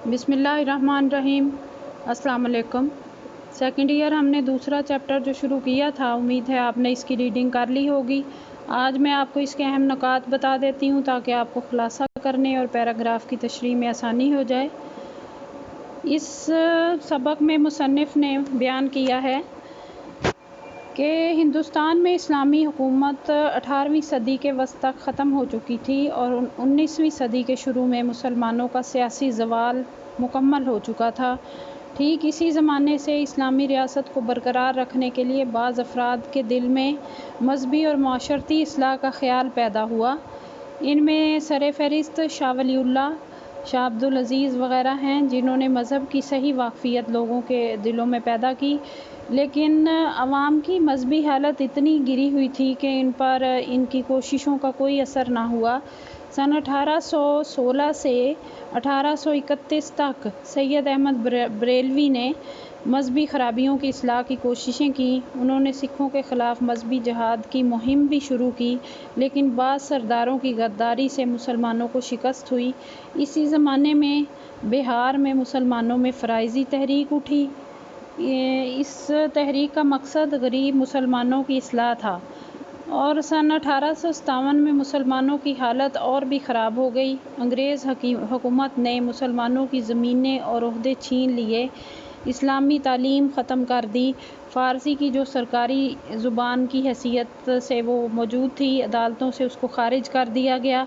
بسم اللہ الرحمن الرحیم۔ السلام علیکم۔ سیکنڈ ایئر ہم نے دوسرا چیپٹر جو شروع کیا تھا، امید ہے آپ نے اس کی ریڈنگ کر لی ہوگی۔ آج میں آپ کو اس کے اہم نکات بتا دیتی ہوں تاکہ آپ کو خلاصہ کرنے اور پیراگراف کی تشریح میں آسانی ہو جائے۔ اس سبق میں مصنف نے بیان کیا ہے کہ ہندوستان میں اسلامی حکومت 18ویں صدی کے وسط تک ختم ہو چکی تھی اور 19ویں صدی کے شروع میں مسلمانوں کا سیاسی زوال مکمل ہو چکا تھا۔ ٹھیک اسی زمانے سے اسلامی ریاست کو برقرار رکھنے کے لیے بعض افراد کے دل میں مذہبی اور معاشرتی اصلاح کا خیال پیدا ہوا۔ ان میں سر فہرست شاہ ولی اللہ، شاہ عبد العزیز وغیرہ ہیں، جنہوں نے مذہب کی صحیح واقفیت لوگوں کے دلوں میں پیدا کی، لیکن عوام کی مذہبی حالت اتنی گری ہوئی تھی کہ ان پر ان کی کوششوں کا کوئی اثر نہ ہوا۔ سن 1816 سے 1831 تک سید احمد بریلوی نے مذہبی خرابیوں کی اصلاح کی کوششیں کیں۔ انہوں نے سکھوں کے خلاف مذہبی جہاد کی مہم بھی شروع کی، لیکن بعض سرداروں کی غداری سے مسلمانوں کو شکست ہوئی۔ اسی زمانے میں بہار میں مسلمانوں میں فرائضی تحریک اٹھی۔ اس تحریک کا مقصد غریب مسلمانوں کی اصلاح تھا، اور سن 1857 میں مسلمانوں کی حالت اور بھی خراب ہو گئی۔ انگریز حکومت نے مسلمانوں کی زمینیں اور عہدے چھین لیے، اسلامی تعلیم ختم کر دی، فارسی کی جو سرکاری زبان کی حیثیت سے وہ موجود تھی، عدالتوں سے اس کو خارج کر دیا گیا۔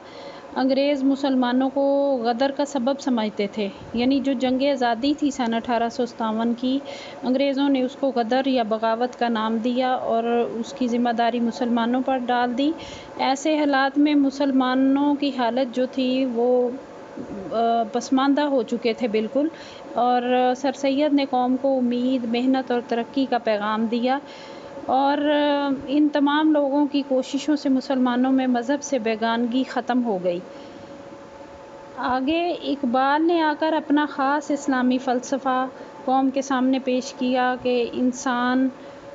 انگریز مسلمانوں کو غدر کا سبب سمجھتے تھے، یعنی جو جنگ آزادی تھی سن 1857 کی، انگریزوں نے اس کو غدر یا بغاوت کا نام دیا اور اس کی ذمہ داری مسلمانوں پر ڈال دی۔ ایسے حالات میں مسلمانوں کی حالت جو تھی وہ پسماندہ ہو چکے تھے بالکل، اور سر سید نے قوم کو امید، محنت اور ترقی کا پیغام دیا، اور ان تمام لوگوں کی کوششوں سے مسلمانوں میں مذہب سے بیگانگی ختم ہو گئی۔ آگے اقبال نے آ کر اپنا خاص اسلامی فلسفہ قوم کے سامنے پیش کیا کہ انسان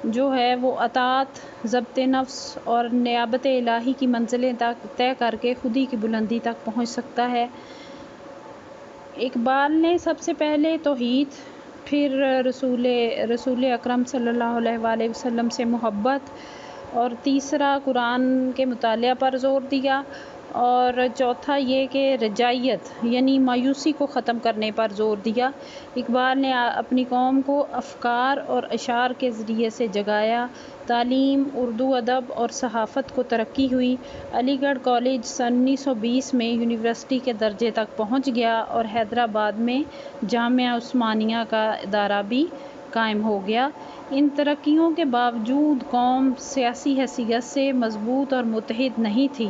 جو ہے وہ اطاعت، ضبط نفس اور نیابت الہی کی منزلیں طے کر کے خودی کی بلندی تک پہنچ سکتا ہے۔ اقبال نے سب سے پہلے توحید، پھر رسول اکرم صلی اللہ علیہ وآلہ وسلم سے محبت، اور تیسرا قرآن کے مطالعہ پر زور دیا، اور چوتھا یہ کہ رجائیت یعنی مایوسی کو ختم کرنے پر زور دیا۔ اقبال نے اپنی قوم کو افکار اور اشعار کے ذریعے سے جگایا۔ تعلیم، اردو ادب اور صحافت کو ترقی ہوئی۔ علی گڑھ کالج سن 1920 میں یونیورسٹی کے درجے تک پہنچ گیا، اور حیدرآباد میں جامعہ عثمانیہ کا ادارہ بھی قائم ہو گیا۔ ان ترقیوں کے باوجود قوم سیاسی حیثیت سے مضبوط اور متحد نہیں تھی۔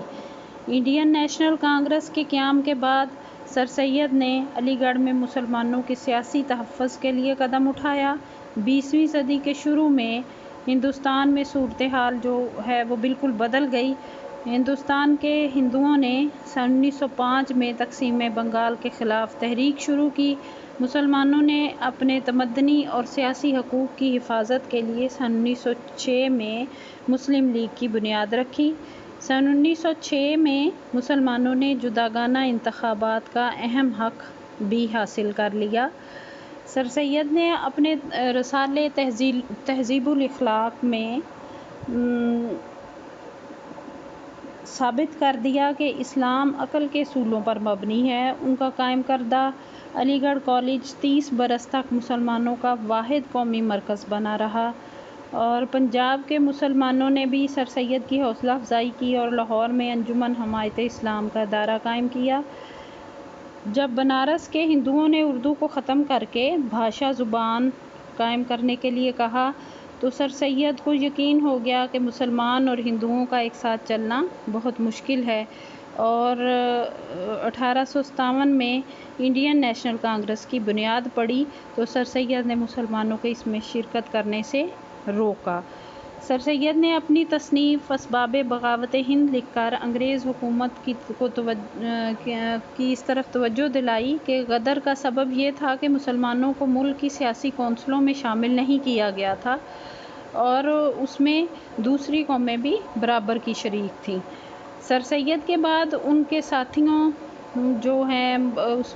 انڈین نیشنل کانگریس کے قیام کے بعد سر سید نے علی گڑھ میں مسلمانوں کے سیاسی تحفظ کے لیے قدم اٹھایا۔ 20ویں صدی کے شروع میں ہندوستان میں صورتحال جو ہے وہ بالکل بدل گئی۔ ہندوستان کے ہندوؤں نے سن 1905 میں تقسیم بنگال کے خلاف تحریک شروع کی۔ مسلمانوں نے اپنے تمدنی اور سیاسی حقوق کی حفاظت کے لیے سن 1906 میں مسلم لیگ کی بنیاد رکھی۔ سن 1906 میں مسلمانوں نے جداگانہ انتخابات کا اہم حق بھی حاصل کر لیا۔ سر سید نے اپنے رسالے تہذیب الاخلاق میں ثابت کر دیا کہ اسلام عقل کے اصولوں پر مبنی ہے۔ ان کا قائم کردہ علی گڑھ کالج 30 برس تک مسلمانوں کا واحد قومی مرکز بنا رہا، اور پنجاب کے مسلمانوں نے بھی سر سید کی حوصلہ افزائی کی اور لاہور میں انجمن حمایت اسلام کا ادارہ قائم کیا۔ جب بنارس کے ہندوؤں نے اردو کو ختم کر کے بھاشا زبان قائم کرنے کے لیے کہا تو سر سید کو یقین ہو گیا کہ مسلمان اور ہندوؤں کا ایک ساتھ چلنا بہت مشکل ہے، اور 1857 میں انڈین نیشنل کانگریس کی بنیاد پڑی تو سر سید نے مسلمانوں کو اس میں شرکت کرنے سے روکا۔ سر سید نے اپنی تصنیف اسباب بغاوت ہند لکھ کر انگریز حکومت کی اس طرف توجہ دلائی کہ غدر کا سبب یہ تھا کہ مسلمانوں کو ملک کی سیاسی کونسلوں میں شامل نہیں کیا گیا تھا، اور اس میں دوسری قومیں بھی برابر کی شریک تھیں۔ سر سید کے بعد ان کے ساتھیوں جو ہیں اس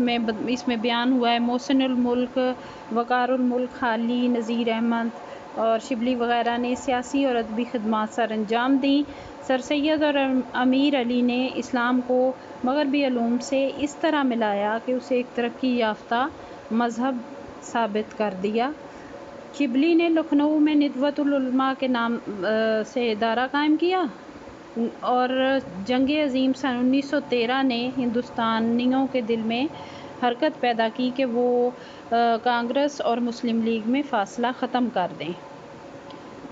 میں بیان ہوا ہے محسن الملک، وقار الملک، حالی، نذیر احمد اور شبلی وغیرہ نے سیاسی اور ادبی خدمات سر انجام دیں۔ سر سید اور امیر علی نے اسلام کو مغربی علوم سے اس طرح ملایا کہ اسے ایک ترقی یافتہ مذہب ثابت کر دیا۔ شبلی نے لکھنؤ میں ندوۃ العلماء کے نام سے ادارہ قائم کیا اور جنگ عظیم سن 1913 نے ہندوستانیوں کے دل میں حرکت پیدا کی کہ وہ کانگریس اور مسلم لیگ میں فاصلہ ختم کر دیں۔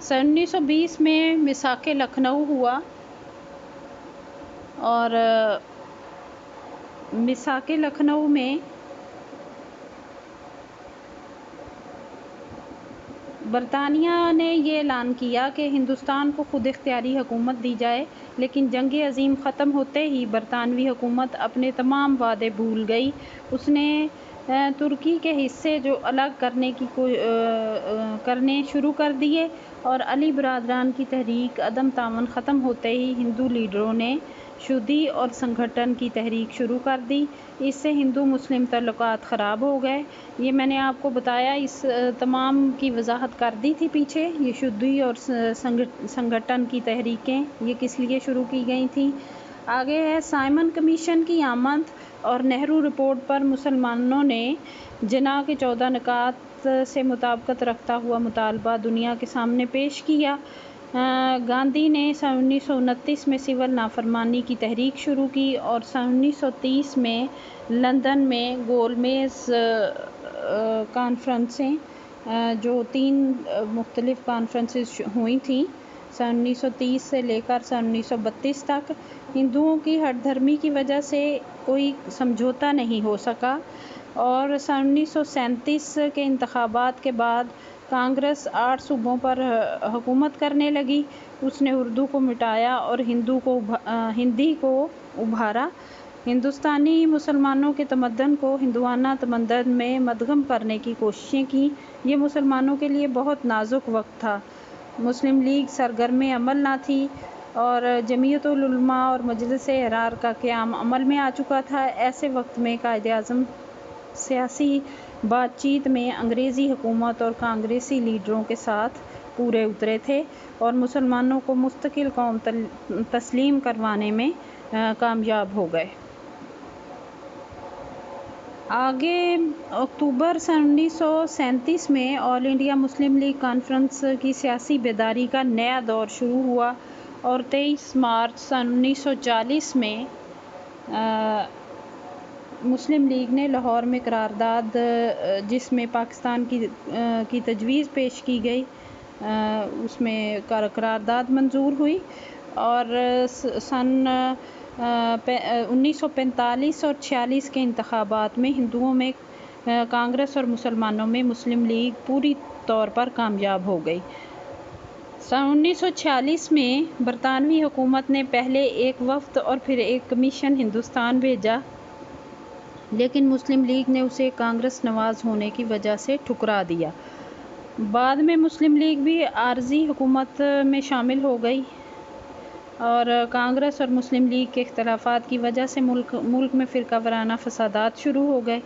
سن 1920 میں میثاق لکھنؤ ہوا اور میثاق لکھنؤ میں برطانیہ نے یہ اعلان کیا کہ ہندوستان کو خود اختیاری حکومت دی جائے، لیکن جنگ عظیم ختم ہوتے ہی برطانوی حکومت اپنے تمام وعدے بھول گئی۔ اس نے ترکی کے حصے جو الگ کرنے شروع کر دیے اور علی برادران کی تحریک عدم تعاون ختم ہوتے ہی ہندو لیڈروں نے شدی اور سنگھٹن کی تحریک شروع کر دی۔ اس سے ہندو مسلم تعلقات خراب ہو گئے۔ یہ میں نے آپ کو بتایا، اس تمام کی وضاحت کر دی تھی پیچھے۔ یہ شدی اور سنگھٹن کی تحریکیں یہ کس لیے شروع کی گئی تھیں۔ آگے ہے سائمن کمیشن کی آمد اور نہرو رپورٹ پر مسلمانوں نے جناح کے 14 نکات سے مطابقت رکھتا ہوا مطالبہ دنیا کے سامنے پیش کیا۔ گاندھی نے سن 1929 میں سول نافرمانی کی تحریک شروع کی اور سن 1930 میں لندن میں گول میز کانفرنسیں جو 3 مختلف کانفرنسز ہوئی تھیں سن 1930 سے لے کر سن 1932 تک، ہندوؤں کی ہٹ دھرمی کی وجہ سے کوئی سمجھوتا نہیں ہو سکا اور سن 1937 کے انتخابات کے بعد کانگریس 8 صوبوں پر حکومت کرنے لگی۔ اس نے اردو کو مٹایا اور ہندی کو ابھارا۔ ہندوستانی مسلمانوں کے تمدن کو ہندوانہ تمدن میں مدغم کرنے کی کوششیں کیں۔ یہ مسلمانوں کے لیے بہت نازک وقت تھا۔ مسلم لیگ سرگرم عمل نہ تھی اور جمعیت العلماء اور مجلس احرار کا قیام عمل میں آ چکا تھا۔ ایسے وقت میں قائد اعظم سیاسی بات چیت میں انگریزی حکومت اور کانگریسی لیڈروں کے ساتھ پورے اترے تھے اور مسلمانوں کو مستقل قوم تسلیم کروانے میں کامیاب ہو گئے۔ آگے اکتوبر سن 1937 میں آل انڈیا مسلم لیگ کانفرنس کی سیاسی بیداری کا نیا دور شروع ہوا اور 23 مارچ سن 1940 میں مسلم لیگ نے لاہور میں قرارداد جس میں پاکستان کی تجویز پیش کی گئی اس میں قرارداد منظور ہوئی اور سن 1945 اور 46 کے انتخابات میں ہندوؤں میں کانگریس اور مسلمانوں میں مسلم لیگ پوری طور پر کامیاب ہو گئی۔ سن 1946 میں برطانوی حکومت نے پہلے ایک وفد اور پھر ایک کمیشن ہندوستان بھیجا، لیکن مسلم لیگ نے اسے کانگریس نواز ہونے کی وجہ سے ٹھکرا دیا۔ بعد میں مسلم لیگ بھی عارضی حکومت میں شامل ہو گئی اور کانگریس اور مسلم لیگ کے اختلافات کی وجہ سے ملک میں فرقہ وارانہ فسادات شروع ہو گئے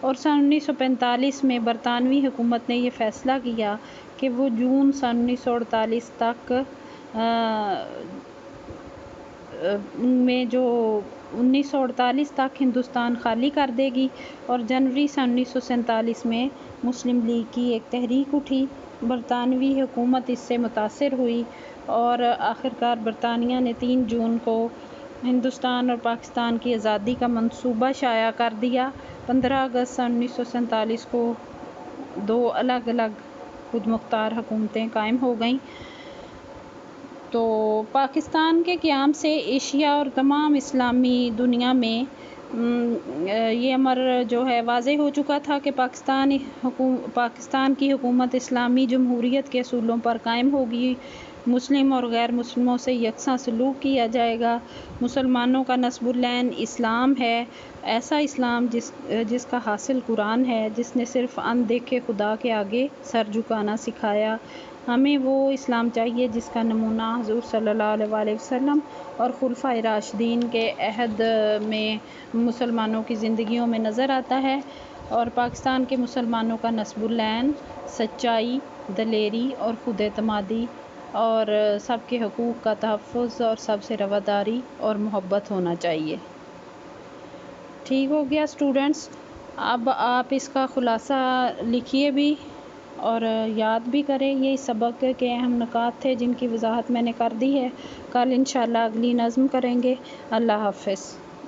اور سن 1945 میں برطانوی حکومت نے یہ فیصلہ کیا کہ وہ جون سن 1948 تک جو 1948 تک ہندوستان خالی کر دے گی اور جنوری سن 1947 میں مسلم لیگ کی ایک تحریک اٹھی۔ برطانوی حکومت اس سے متاثر ہوئی اور آخرکار برطانیہ نے 3 جون کو ہندوستان اور پاکستان کی آزادی کا منصوبہ شائع کر دیا۔ 15 اگست سن 1947 کو 2 الگ الگ خود مختار حکومتیں قائم ہو گئیں۔ تو پاکستان کے قیام سے ایشیا اور تمام اسلامی دنیا میں یہ امر جو ہے واضح ہو چکا تھا کہ پاکستان کی حکومت اسلامی جمہوریت کے اصولوں پر قائم ہوگی۔ مسلم اور غیر مسلموں سے یکساں سلوک کیا جائے گا۔ مسلمانوں کا نصب العین اسلام ہے، ایسا اسلام جس کا حاصل قرآن ہے، جس نے صرف اندیکھے خدا کے آگے سر جھکانا سکھایا۔ ہمیں وہ اسلام چاہیے جس کا نمونہ حضور صلی اللہ علیہ وآلہ وسلم اور خلفائے راشدین کے عہد میں مسلمانوں کی زندگیوں میں نظر آتا ہے۔ اور پاکستان کے مسلمانوں کا نصب العین سچائی، دلیری اور خود اعتمادی اور سب کے حقوق کا تحفظ اور سب سے رواداری اور محبت ہونا چاہیے۔ ٹھیک ہو گیا اسٹوڈنٹس، اب آپ اس کا خلاصہ لکھیے بھی اور یاد بھی کریں۔ یہ سبق کے اہم نکات تھے جن کی وضاحت میں نے کر دی ہے۔ کل انشاءاللہ اگلی نظم کریں گے۔ اللہ حافظ۔